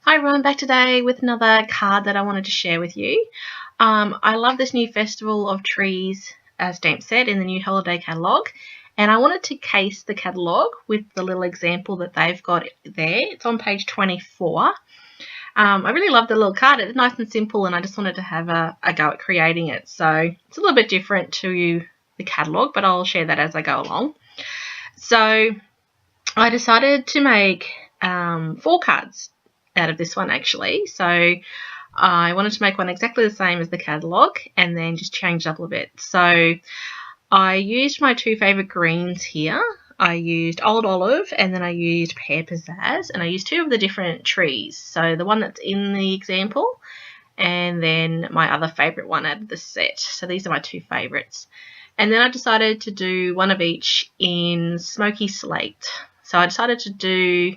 Hi everyone, back today with another card that I wanted to share with you. I love this new Festival of Trees stamp set in the new holiday catalogue, and I wanted to case the catalogue with the little example that they've got there. It's on page 24. I really love the little card. It's nice and simple, and I just wanted to have a go at creating it. So it's a little bit different to the catalogue, but I'll share that as I go along. So I decided to make 4 cards out of this one actually. So I wanted to make one exactly the same as the catalogue and then just change it up a little bit. So I used my 2 favourite greens here. I used Old Olive and then I used Pear Pizzazz, and I used 2 of the different trees. So the one that's in the example and then my other favourite one out of the set. So these are my 2 favourites. And then I decided to do one of each in Smoky Slate. So I decided to do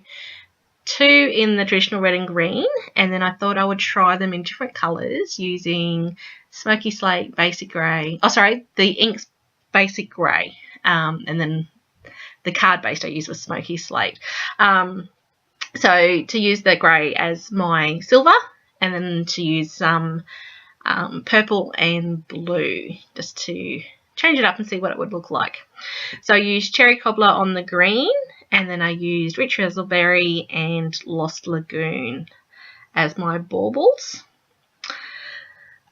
2 in the traditional red and green, and then I thought I would try them in different colours using Smoky Slate, Basic Grey. Oh, sorry, the inks Basic Grey, and then the card base I used was Smoky Slate. So to use the grey as my silver, and then to use some purple and blue just to change it up and see what it would look like. So I used Cherry Cobbler on the green, and then I used Rich Razzleberry and Lost Lagoon as my baubles.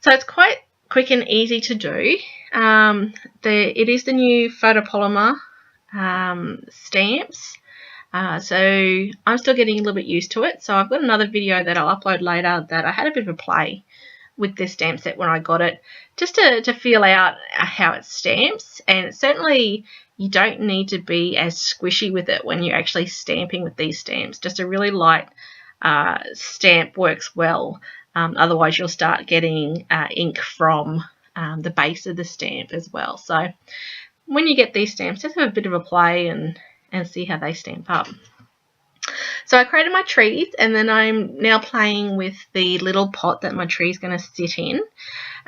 So it's quite quick and easy to do. It is the new photopolymer stamps. So I'm still getting a little bit used to it. So I've got another video that I'll upload later that I had a bit of a play with this stamp set when I got it, just to feel out how it stamps. And certainly you don't need to be as squishy with it when you're actually stamping with these stamps. Just a really light stamp works well. Otherwise you'll start getting ink from the base of the stamp as well. So when you get these stamps, just have a bit of a play and see how they stamp up. So I created my trees, and then I'm now playing with the little pot that my tree is going to sit in,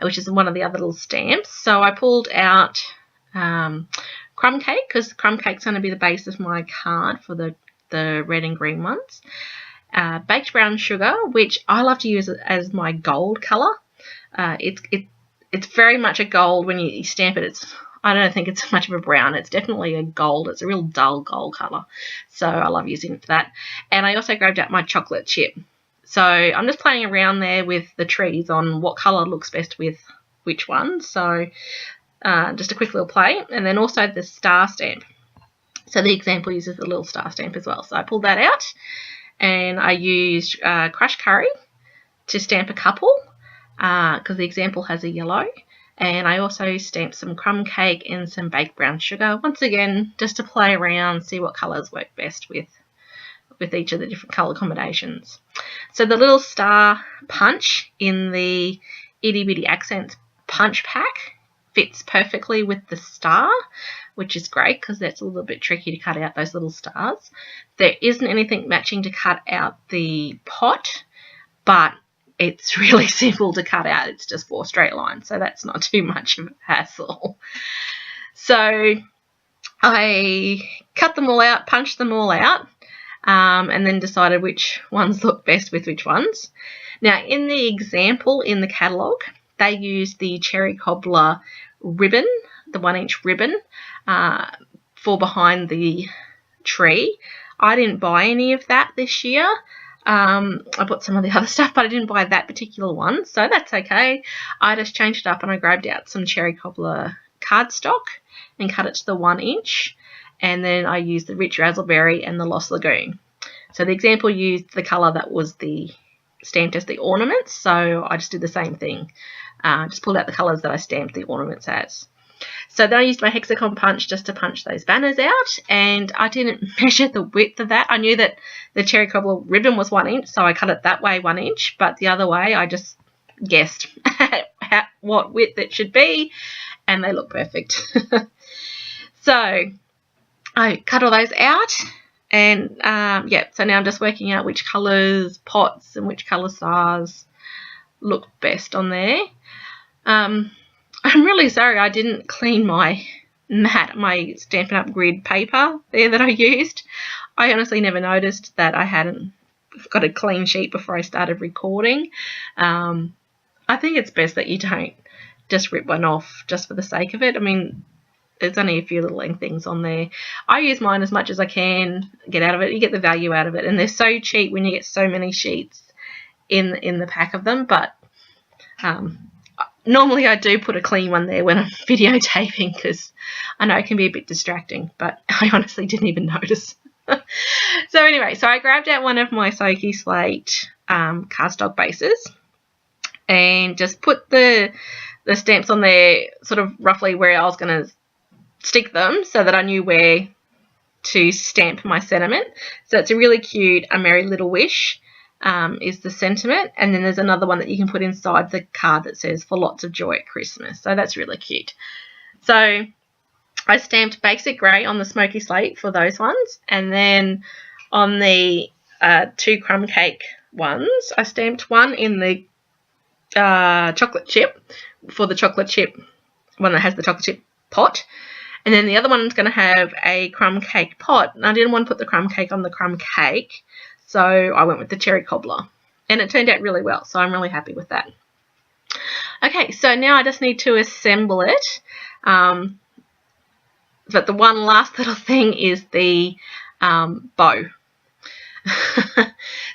which is one of the other little stamps. So I pulled out Crumb Cake, because Crumb Cake's going to be the base of my card for the red and green ones. Baked Brown Sugar, which I love to use as my gold colour. It's very much a gold. When you stamp it, I don't think it's much of a brown. It's definitely a gold. It's a real dull gold colour. So I love using it for that. And I also grabbed out my chocolate chip. So I'm just playing around there with the trees on what colour looks best with which one. So just a quick little play. And then also the star stamp. So the example uses the little star stamp as well. So I pulled that out and I used crushed curry to stamp a couple because the example has a yellow. And I also stamped some Crumb Cake and some Baked Brown Sugar. Once again, just to play around, see what colours work best with each of the different colour combinations. So the little star punch in the Itty Bitty Accents punch pack fits perfectly with the star, which is great because that's a little bit tricky to cut out those little stars. There isn't anything matching to cut out the pot, but it's really simple to cut out. It's just 4 straight lines, so that's not too much of a hassle. So I cut them all out, punched them all out, and then decided which ones look best with which ones. Now, in the example in the catalogue, they used the Cherry Cobbler ribbon, the 1-inch ribbon, for behind the tree. I didn't buy any of that this year. I bought some of the other stuff, but I didn't buy that particular one, so that's okay. I just changed it up and I grabbed out some Cherry Cobbler cardstock and cut it to the 1-inch, and then I used the Rich Razzleberry and the Lost Lagoon. So the example used the colour that was the stamped as the ornaments, so I just did the same thing. Just pulled out the colours that I stamped the ornaments as. So then I used my hexagon punch just to punch those banners out, and I didn't measure the width of that. I knew that the Cherry Cobbler ribbon was 1 inch, so I cut it that way 1 inch, but the other way I just guessed what width it should be, and they look perfect. So I cut all those out, and so now I'm just working out which colours, pots, and which colour stars look best on there. I'm really sorry I didn't clean my my Stampin' Up! Grid paper there that I used. I honestly never noticed that I hadn't got a clean sheet before I started recording. I think it's best that you don't just rip one off just for the sake of it. I mean, there's only a few little things on there. I use mine as much as I can get out of it. You get the value out of it, and they're so cheap when you get so many sheets in the pack of them. But normally I do put a clean one there when I'm videotaping, because I know it can be a bit distracting, but I honestly didn't even notice. So anyway, so I grabbed out one of my Soaky Slate cardstock bases and just put the stamps on there sort of roughly where I was going to stick them, so that I knew where to stamp my sentiment. So it's a really cute A Merry Little Wish is the sentiment, and then there's another one that you can put inside the card that says for lots of joy at Christmas. So that's really cute. So I stamped Basic Grey on the Smoky Slate for those ones, and then on the 2 crumb cake ones I stamped one in the chocolate chip for the chocolate chip one that has the chocolate chip pot, and then the other one's going to have a crumb cake pot, and I didn't want to put the crumb cake on the crumb cake, so I went with the cherry cobbler, and it turned out really well, so I'm really happy with that. Okay, so now I just need to assemble it, but the one last little thing is the bow.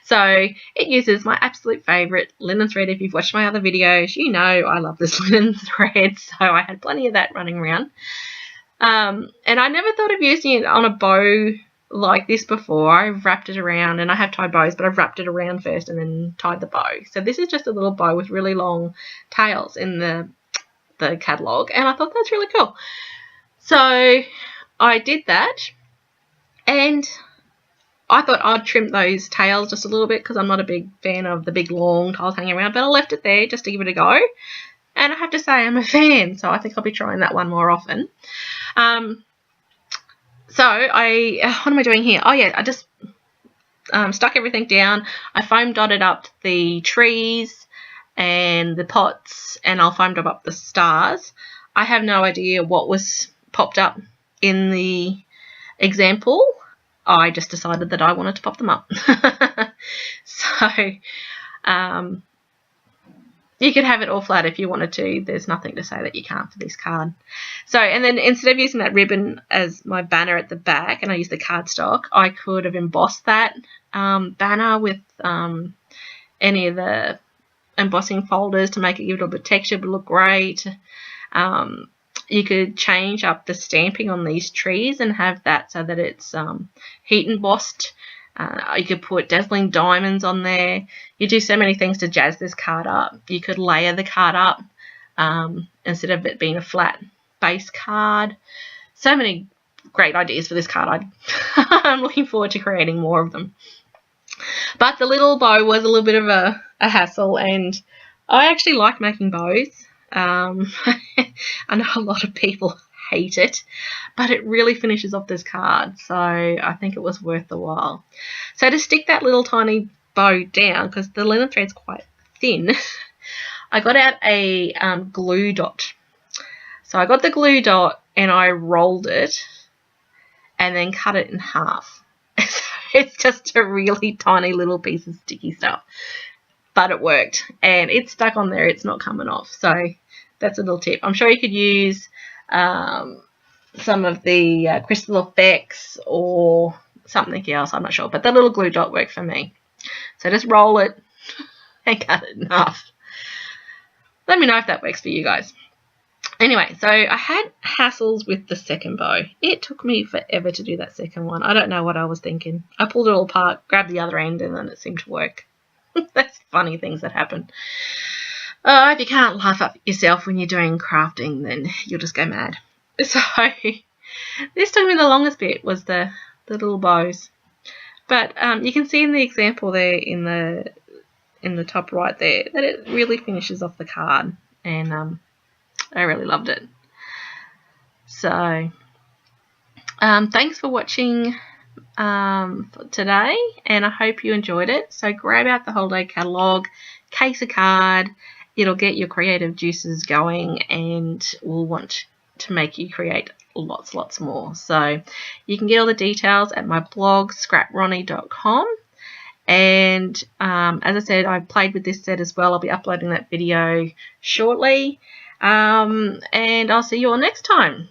So it uses my absolute favourite linen thread. If you've watched my other videos, you know I love this linen thread, so I had plenty of that running around. And I never thought of using it on a bow like this before. I've wrapped it around, and I have tied bows, but I've wrapped it around first and then tied the bow. So this is just a little bow with really long tails in the catalogue, and I thought that's really cool. So I did that, and I thought I'd trim those tails just a little bit, because I'm not a big fan of the big long tails hanging around, but I left it there just to give it a go. And I have to say I'm a fan, so I think I'll be trying that one more often. So what am I doing here? Oh yeah, I just stuck everything down. I foam dotted up the trees and the pots, and I'll foam dot up the stars. I have no idea what was popped up in the example. I just decided that I wanted to pop them up. So you could have it all flat if you wanted to. There's nothing to say that you can't for this card. So, and then instead of using that ribbon as my banner at the back, and I used the cardstock, I could have embossed that banner with any of the embossing folders to make it give it a bit of texture but look great. You could change up the stamping on these trees and have that so that it's heat embossed. You could put dazzling diamonds on there. You do so many things to jazz this card up. You could layer the card up instead of it being a flat base card. So many great ideas for this card. I'm looking forward to creating more of them. But the little bow was a little bit of a hassle, and I actually like making bows. I know a lot of people hate it, but it really finishes off this card, so I think it was worth the while. So to stick that little tiny bow down, because the linen thread's quite thin, I got out a glue dot. So I got the glue dot and I rolled it and then cut it in half. So it's just a really tiny little piece of sticky stuff, but it worked and it's stuck on there. It's not coming off, so that's a little tip. I'm sure you could use some of the crystal effects or something else, I'm not sure, but the little glue dot worked for me. So just roll it and cut it in half. Let me know if that works for you guys. Anyway, so I had hassles with the second bow. It took me forever to do that second one. I don't know what I was thinking. I pulled it all apart, grabbed the other end, and then it seemed to work. That's funny things that happen. If you can't laugh at yourself when you're doing crafting, then you'll just go mad. So this took me the longest bit, was the little bows. But you can see in the example there in the top right there that it really finishes off the card, and I really loved it. So thanks for watching today, and I hope you enjoyed it. So grab out the holiday catalogue, case a card. It'll get your creative juices going and will want to make you create lots more. So you can get all the details at my blog, scrapronnie.com, And as I said, I played with this set as well. I'll be uploading that video shortly. And I'll see you all next time.